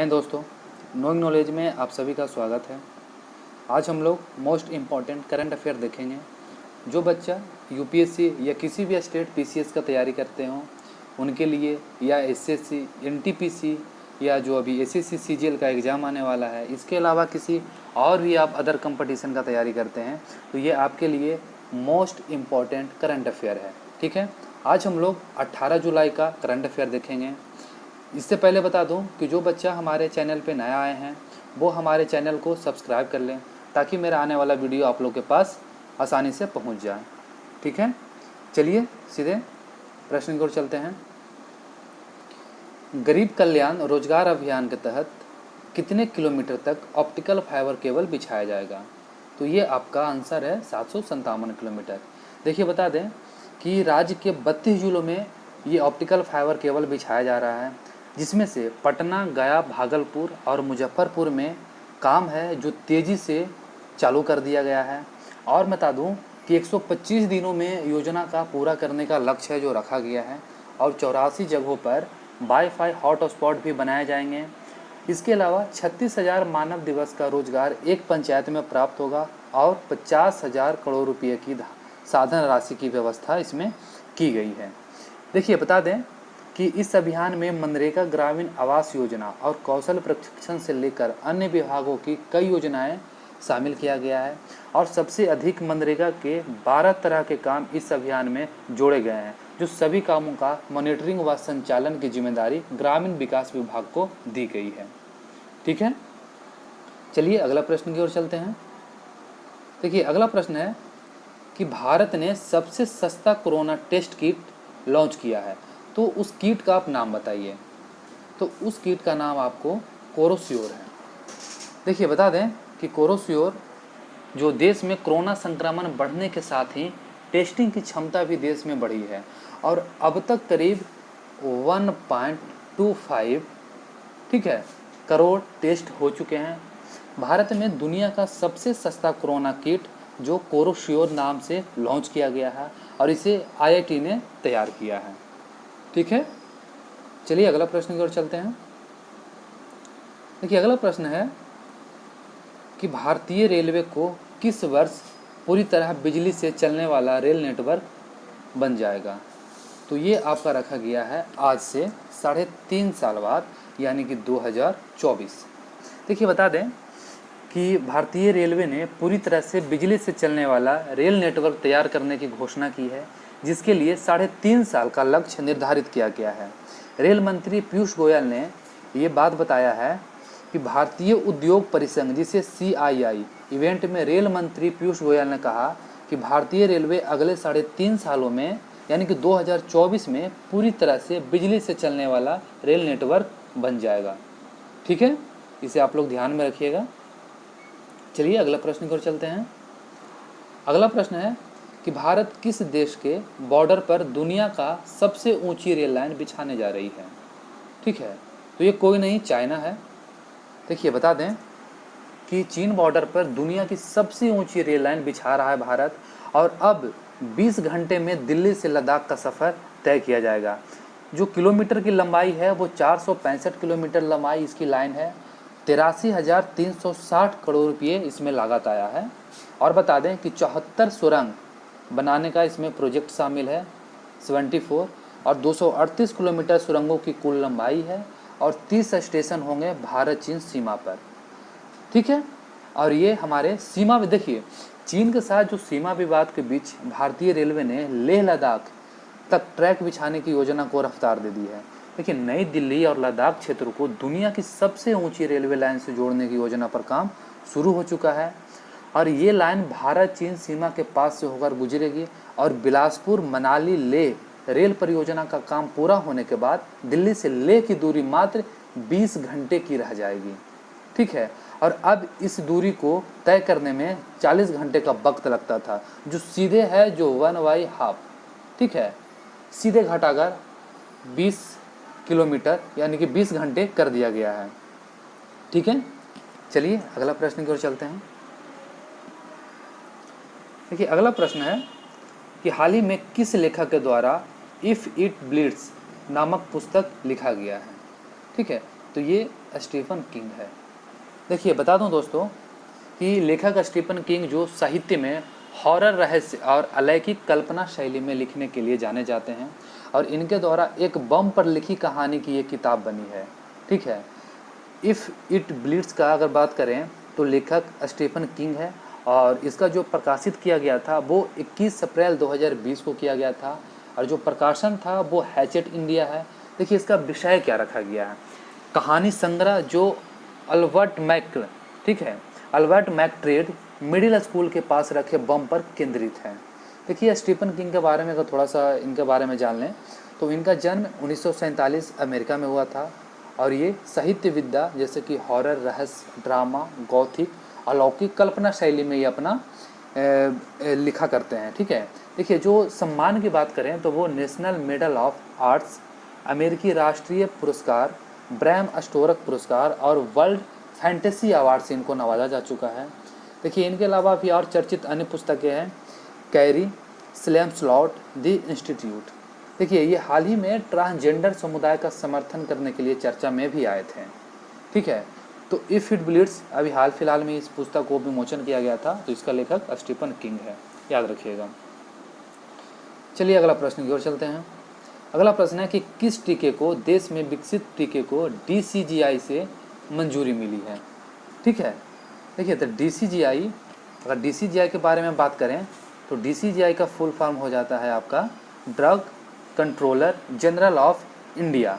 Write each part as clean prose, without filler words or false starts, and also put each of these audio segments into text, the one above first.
हिंद दोस्तों, knowing knowledge में आप सभी का स्वागत है। आज हम लोग मोस्ट इम्पॉर्टेंट करंट अफेयर देखेंगे। जो बच्चा यूपीएससी या किसी भी स्टेट पीसीएस का तैयारी करते हों उनके लिए, या एसएससी, एनटीपीसी या जो अभी एसएससी सीजीएल का एग्ज़ाम आने वाला है, इसके अलावा किसी और भी आप अदर कंपटीशन का तैयारी करते हैं तो ये आपके लिए मोस्ट इम्पॉर्टेंट करंट अफेयर है। ठीक है, आज हम लोग 18 जुलाई का करंट अफेयर देखेंगे। इससे पहले बता दूं कि जो बच्चा हमारे चैनल पे नया आए हैं वो हमारे चैनल को सब्सक्राइब कर लें ताकि मेरा आने वाला वीडियो आप लोग के पास आसानी से पहुंच जाए। ठीक है, चलिए सीधे प्रश्न की ओर चलते हैं। गरीब कल्याण रोजगार अभियान के तहत कितने किलोमीटर तक ऑप्टिकल फाइबर केबल बिछाया जाएगा? तो ये आपका आंसर है 757 किलोमीटर। देखिए, बता दें कि राज्य के 32 जिलों में ये ऑप्टिकल फाइबर केबल बिछाया जा रहा है, जिसमें से पटना, गया, भागलपुर और मुजफ्फरपुर में काम है जो तेज़ी से चालू कर दिया गया है। और बता दूं कि 125 दिनों में योजना का पूरा करने का लक्ष्य है जो रखा गया है, और 84 जगहों पर वाईफाई हॉटस्पॉट भी बनाए जाएंगे। इसके अलावा 36,000 मानव दिवस का रोजगार एक पंचायत में प्राप्त होगा और 50,000 करोड़ रुपये की साधन राशि की व्यवस्था इसमें की गई है। देखिए, बता दें कि इस अभियान में मनरेगा, ग्रामीण आवास योजना और कौशल प्रशिक्षण से लेकर अन्य विभागों की कई योजनाएं शामिल किया गया है, और सबसे अधिक मनरेगा के 12 तरह के काम इस अभियान में जोड़े गए हैं, जो सभी कामों का मॉनिटरिंग व संचालन की जिम्मेदारी ग्रामीण विकास विभाग को दी गई है। ठीक है, चलिए अगला प्रश्न की ओर चलते हैं। देखिए, अगला प्रश्न है कि भारत ने सबसे सस्ता कोरोना टेस्ट किट लॉन्च किया है, तो उस किट का आप नाम बताइए। तो उस किट का नाम आपको कोरोश्योर है। देखिए, बता दें कि कोरोश्योर जो देश में कोरोना संक्रमण बढ़ने के साथ ही टेस्टिंग की क्षमता भी देश में बढ़ी है, और अब तक करीब 1.25 ठीक है करोड़ टेस्ट हो चुके हैं। भारत में दुनिया का सबसे सस्ता कोरोना किट जो कोरोश्योर नाम से लॉन्च किया गया है, और इसे आईआईटी ने तैयार किया है। ठीक है, चलिए अगला प्रश्न की ओर चलते हैं। देखिए, अगला प्रश्न है कि भारतीय रेलवे को किस वर्ष पूरी तरह बिजली से चलने वाला रेल नेटवर्क बन जाएगा? तो ये आपका रखा गया है आज से 3.5 साल बाद, यानी कि 2024। देखिए, बता दें कि भारतीय रेलवे ने पूरी तरह से बिजली से चलने वाला रेल नेटवर्क तैयार करने की घोषणा की है, जिसके लिए 3.5 साल का लक्ष्य निर्धारित किया गया है। रेल मंत्री पीयूष गोयल ने ये बात बताया है कि भारतीय उद्योग परिसंघ, जिसे CII इवेंट में रेल मंत्री पीयूष गोयल ने कहा कि भारतीय रेलवे अगले 3.5 सालों में, यानी कि 2024 में पूरी तरह से बिजली से चलने वाला रेल नेटवर्क बन जाएगा। ठीक है, इसे आप लोग ध्यान में रखिएगा। चलिए अगला प्रश्न की ओर चलते हैं। अगला प्रश्न है कि भारत किस देश के बॉर्डर पर दुनिया का सबसे ऊंची रेल लाइन बिछाने जा रही है? ठीक है, तो ये कोई नहीं, चाइना है। देखिए, बता दें कि चीन बॉर्डर पर दुनिया की सबसे ऊंची रेल लाइन बिछा रहा है भारत, और अब 20 घंटे में दिल्ली से लद्दाख का सफ़र तय किया जाएगा। जो किलोमीटर की लंबाई है वो 465 किलोमीटर लंबाई इसकी लाइन है। 83,360 करोड़ रुपये इसमें लागत आया है। और बता दें कि 74 सुरंग बनाने का इसमें प्रोजेक्ट शामिल है, 74, और 238 किलोमीटर सुरंगों की कुल लंबाई है, और 30 स्टेशन होंगे भारत चीन सीमा पर। ठीक है, और ये हमारे सीमा में, देखिए चीन के साथ जो सीमा विवाद के बीच भारतीय रेलवे ने लेह लद्दाख तक ट्रैक बिछाने की योजना को रफ्तार दे दी है। देखिए, नई दिल्ली और लद्दाख क्षेत्र को दुनिया की सबसे ऊंची रेलवे लाइन से जोड़ने की योजना पर काम शुरू हो चुका है, और ये लाइन भारत चीन सीमा के पास से होकर गुजरेगी, और बिलासपुर मनाली लेह रेल परियोजना का काम पूरा होने के बाद दिल्ली से लेह की दूरी मात्र 20 घंटे की रह जाएगी। ठीक है, और अब इस दूरी को तय करने में 40 घंटे का वक्त लगता था, जो सीधे है जो 1/2, ठीक है, सीधे घटाकर 20 किलोमीटर यानी कि 20 घंटे कर दिया गया है। ठीक है, चलिए अगला प्रश्न की ओर चलते हैं। देखिए, अगला प्रश्न है कि हाल ही में किस लेखक के द्वारा इफ़ इट ब्लीड्स नामक पुस्तक लिखा गया है? ठीक है, तो ये स्टीफन किंग है। देखिए बता दूं दोस्तों कि लेखक स्टीफन किंग जो साहित्य में हॉरर, रहस्य और अलौकिक कल्पना शैली में लिखने के लिए जाने जाते हैं, और इनके द्वारा एक बम पर लिखी कहानी की ये किताब बनी है। ठीक है, इफ़ इट ब्लीड्स का अगर बात करें तो लेखक स्टीफन किंग है, और इसका जो प्रकाशित किया गया था वो 21 अप्रैल 2020 को किया गया था, और जो प्रकाशन था वो हैचेट इंडिया है। देखिए इसका विषय क्या रखा गया है, कहानी संग्रह जो अल्बर्ट मैक, ठीक है, अल्बर्ट मैकट्रेड मिडिल स्कूल के पास रखे बम पर केंद्रित है। देखिए स्टीफन किंग के बारे में अगर थोड़ा सा इनके बारे में जान लें तो इनका जन्म 1947 अमेरिका में हुआ था, और ये साहित्य विद्या जैसे कि हॉरर, रहस्य, ड्रामा, गॉथिक, अलौकिक कल्पना शैली में ये अपना लिखा करते हैं। ठीक है, देखिए जो सम्मान की बात करें तो वो नेशनल मेडल ऑफ आर्ट्स, अमेरिकी राष्ट्रीय पुरस्कार, ब्रैम स्टोरक पुरस्कार और वर्ल्ड फैंटेसी अवार्ड से इनको नवाजा जा चुका है। देखिए इनके अलावा भी और चर्चित अन्य पुस्तकें हैं, carry, slam slot, the institute. देखिए ये हाल ही में ट्रांसजेंडर समुदाय का समर्थन करने के लिए चर्चा में भी आए थे। ठीक है, तो इफ़ इट ब्लीड्स अभी हाल फिलहाल में इस पुस्तक को विमोचन किया गया था, तो इसका लेखक स्टीफन किंग है, याद रखिएगा। चलिए अगला प्रश्न की ओर चलते हैं। अगला प्रश्न है कि किस टीके को, देश में विकसित टीके को DCGI से मंजूरी मिली है। ठीक है, देखिए तो DCGI, अगर DCGI के बारे में बात करें तो DCGI का फुल फॉर्म हो जाता है आपका drug controller general of India.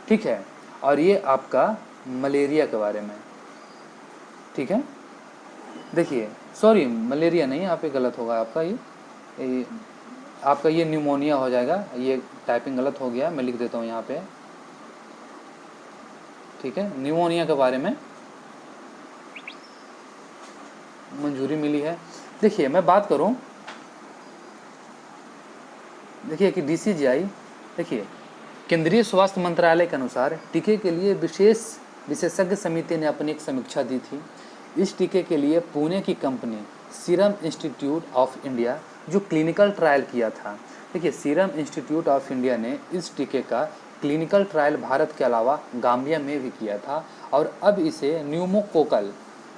ठीक है, और ये आपका मलेरिया के बारे में। ठीक है, देखिए सॉरी मलेरिया नहीं, यहाँ पे गलत होगा आपका, ये आपका ये न्यूमोनिया हो जाएगा, ये टाइपिंग गलत हो गया, मैं लिख देता हूँ यहाँ पे। ठीक है, न्यूमोनिया के बारे में मंजूरी मिली है। देखिए मैं बात करूं, देखिए कि DCGI, देखिए केंद्रीय स्वास्थ्य मंत्रालय के अनुसार टीके के लिए विशेषज्ञ समिति ने अपनी एक समीक्षा दी थी। इस टीके के लिए पुणे की company serum institute of India जो क्लिनिकल ट्रायल किया था। देखिए सीरम इंस्टीट्यूट ऑफ इंडिया ने इस टीके का क्लिनिकल ट्रायल भारत के अलावा गाम्बिया में भी किया था, और अब इसे न्यूमोकोकल,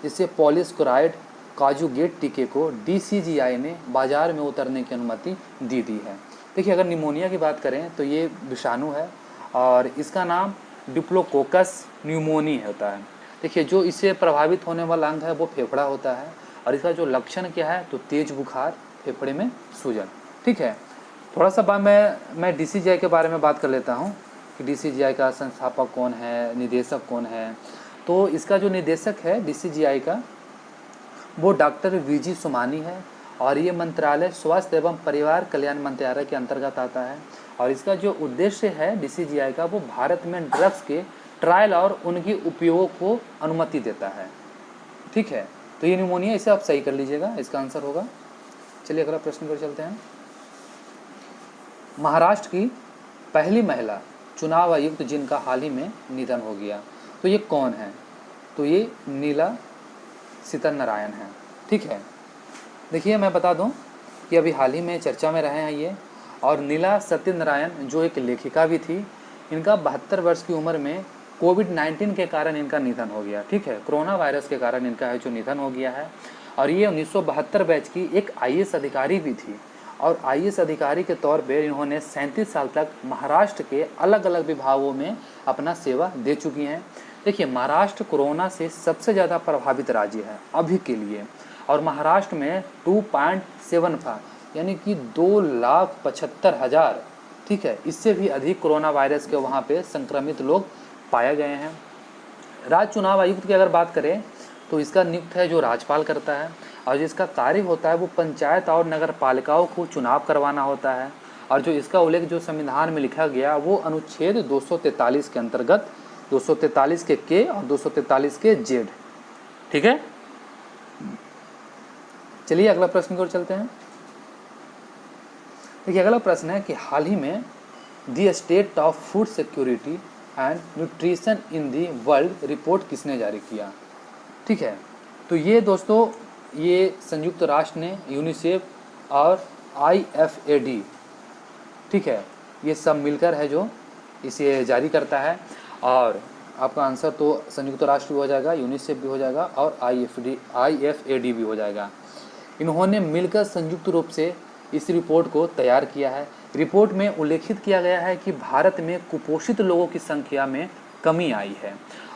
जिसे पॉलीस्कोराइड कांजुगेट टीके को DCGI ने बाजार में उतरने की अनुमति दी है। देखिए अगर निमोनिया की बात करें तो ये विषाणु है, और इसका नाम डिप्लोकोकस न्यूमोनी होता है। देखिए जो इससे प्रभावित होने वाला अंग है वो फेफड़ा होता है, और इसका जो लक्षण क्या है तो तेज बुखार, फेफड़े में सूजन। ठीक है, थोड़ा सा मैं DCGI के बारे में बात कर लेता हूँ कि DCGI का संस्थापक कौन है, निदेशक कौन है। तो इसका जो निदेशक है DCGI का वो डॉक्टर VG सोमानी है, और ये मंत्रालय स्वास्थ्य एवं परिवार कल्याण मंत्रालय के अंतर्गत आता है, और इसका जो उद्देश्य है DCGI का वो भारत में ड्रग्स के ट्रायल और उनके उपयोग को अनुमति देता है। ठीक है, तो ये न्यूमोनिया, इसे आप सही कर लीजिएगा, इसका आंसर होगा। चलिए अगला प्रश्न पर चलते हैं। महाराष्ट्र की पहली महिला चुनाव आयुक्त जिनका हाल ही में निधन हो गया, तो ये कौन है? तो ये नीला सत्यनारायण है। ठीक है, देखिए मैं बता दूं कि अभी हाल ही में चर्चा में रहे हैं ये, और नीला सत्यनारायण जो एक लेखिका भी थी, इनका 72 वर्ष की उम्र में कोविड-19 के कारण इनका निधन हो गया। ठीक है, कोरोना वायरस के कारण इनका है जो निधन हो गया है, और ये 1972 बैच की एक IAS अधिकारी भी थी, और IAS अधिकारी के तौर पर इन्होंने 37 साल तक महाराष्ट्र के अलग अलग विभागों में अपना सेवा दे चुकी हैं। देखिए महाराष्ट्र कोरोना से सबसे ज़्यादा प्रभावित राज्य है अभी के लिए, और महाराष्ट्र में 2.75 यानी कि 2,75,000, ठीक है, इससे भी अधिक कोरोना वायरस के वहाँ पे संक्रमित लोग पाए गए हैं। राज्य चुनाव आयुक्त की अगर बात करें तो इसका नियुक्त है जो राज्यपाल करता है, और जिसका कार्य होता है वो पंचायत और नगर पालिकाओं को चुनाव करवाना होता है, और जो इसका उल्लेख जो संविधान में लिखा गया वो अनुच्छेद 243 के अंतर्गत, 243 के और 243 के जेड। ठीक है, चलिए अगला प्रश्न की ओर चलते हैं। देखिए अगला प्रश्न है कि हाल ही में the state of food security and nutrition in the world report किसने जारी किया? ठीक है, तो ये दोस्तों ये संयुक्त राष्ट्र ने, यूनिसेफ और IFAD, ठीक है, ये सब मिलकर है जो इसे जारी करता है, और आपका आंसर तो संयुक्त राष्ट्र भी हो जाएगा, यूनिसेफ भी हो जाएगा और IFAD भी हो जाएगा। इन्होंने मिलकर संयुक्त रूप से इस रिपोर्ट को तैयार किया है। रिपोर्ट में उल्लेखित किया गया है कि भारत में कुपोषित लोगों की संख्या में कमी आई है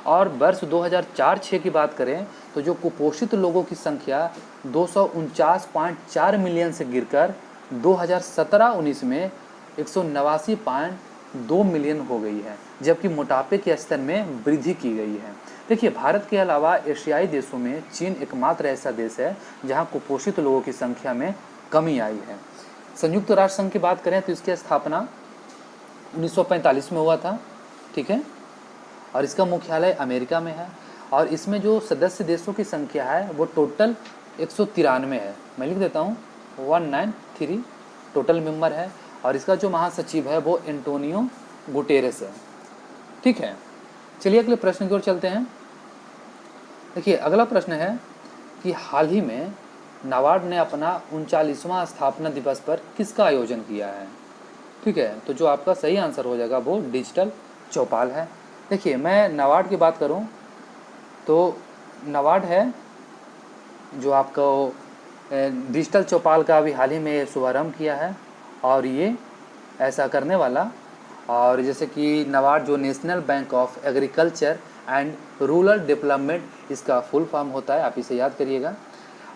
और वर्ष 2004-06 की बात करें तो जो कुपोषित लोगों की संख्या 249.4 मिलियन से गिरकर 2017-19 में 189.2 मिलियन हो गई है, जबकि मोटापे के स्तर में वृद्धि की गई है। देखिए, भारत के अलावा एशियाई देशों में चीन एकमात्र ऐसा देश है जहां कुपोषित लोगों की संख्या में कमी आई है। संयुक्त राष्ट्र संघ की बात करें तो इसकी स्थापना 1945 में हुआ था, ठीक है, और इसका मुख्यालय अमेरिका में है और इसमें जो सदस्य देशों की संख्या है वो टोटल 193 है। मैं लिख देता हूँ 193 टोटल मेंबर है और इसका जो महासचिव है वो एंटोनियो गुटेरेस है, ठीक है। चलिए अगले प्रश्न की ओर चलते हैं। देखिए, अगला प्रश्न है कि हाल ही में नाबार्ड ने अपना 39वां स्थापना दिवस पर किसका आयोजन किया है, ठीक है। तो जो आपका सही आंसर हो जाएगा वो डिजिटल चौपाल है। देखिए, मैं नाबार्ड की बात करूं तो नाबार्ड है जो आपको डिजिटल चौपाल का अभी हाल ही में शुभारंभ किया है और ये ऐसा करने वाला, और जैसे कि नाबार्ड जो national bank of agriculture and rural development इसका फुल फॉर्म होता है, आप इसे याद करिएगा।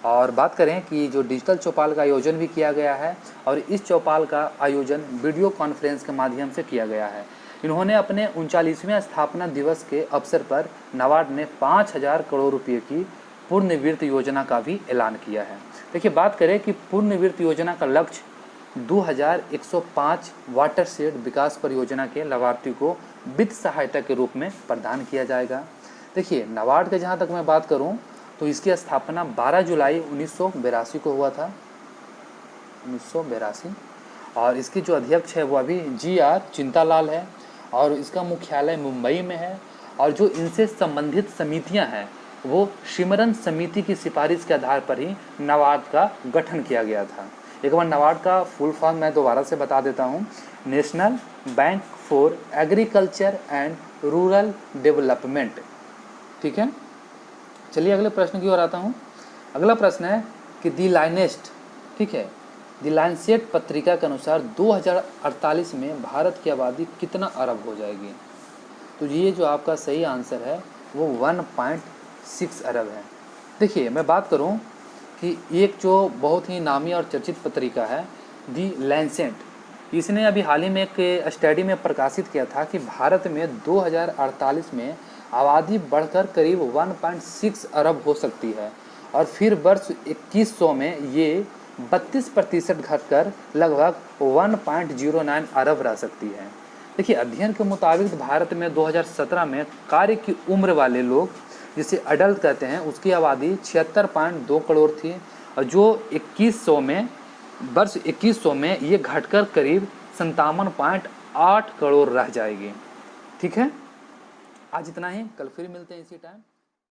और बात करें कि जो डिजिटल चौपाल का आयोजन भी किया गया है और इस चौपाल का आयोजन वीडियो कॉन्फ्रेंस के माध्यम से किया गया है। इन्होंने अपने 39वें स्थापना दिवस के अवसर पर नाबार्ड ने 5000 करोड़ रुपये की पूर्णवित्त योजना का भी ऐलान किया है। देखिए, बात करें कि पूर्णवित्त योजना का लक्ष्य 2105 वाटरशेड विकास परियोजना के लाभार्थी को वित्त सहायता के रूप में प्रदान किया जाएगा। देखिए, नाबार्ड के जहाँ तक मैं बात करूँ तो इसकी स्थापना 12 जुलाई 1982 को हुआ था, 1982, और इसकी जो अध्यक्ष है वो अभी GR चिंतालाल है और इसका मुख्यालय मुंबई में है और जो इनसे संबंधित समितियां हैं वो सिमरन समिति की सिफारिश के आधार पर ही नाबार्ड का गठन किया गया था। एक बार नाबार्ड का फुल फॉर्म मैं दोबारा से बता देता हूँ, national bank for agriculture and rural development, ठीक है। चलिए अगले प्रश्न की ओर आता हूँ। अगला प्रश्न है कि दी लाइनेस्ट, ठीक है, दी लाइनसेट पत्रिका के अनुसार 2048 में भारत की आबादी कितना अरब हो जाएगी। तो ये जो आपका सही आंसर है वो 1.6 अरब है। देखिए, मैं बात करूँ कि एक जो बहुत ही नामी और चर्चित पत्रिका है दी लैंसेट, इसने अभी हाल ही में एक स्टडी में प्रकाशित किया था कि भारत में 2048 में आबादी बढ़कर करीब 1.6 अरब हो सकती है और फिर वर्ष 2100 में ये 32% घटकर लगभग 1.09 अरब रह सकती है। देखिए, अध्ययन के मुताबिक भारत में 2017 में कार्य की उम्र वाले लोग जिसे अडल्ट कहते हैं उसकी आबादी 76.2 करोड़ थी और जो 2100 में वर्ष 2100 में ये घटकर करीब 57.8 करोड़ रह जाएगी, ठीक है। आज इतना ही, कल फिर मिलते हैं इसी टाइम।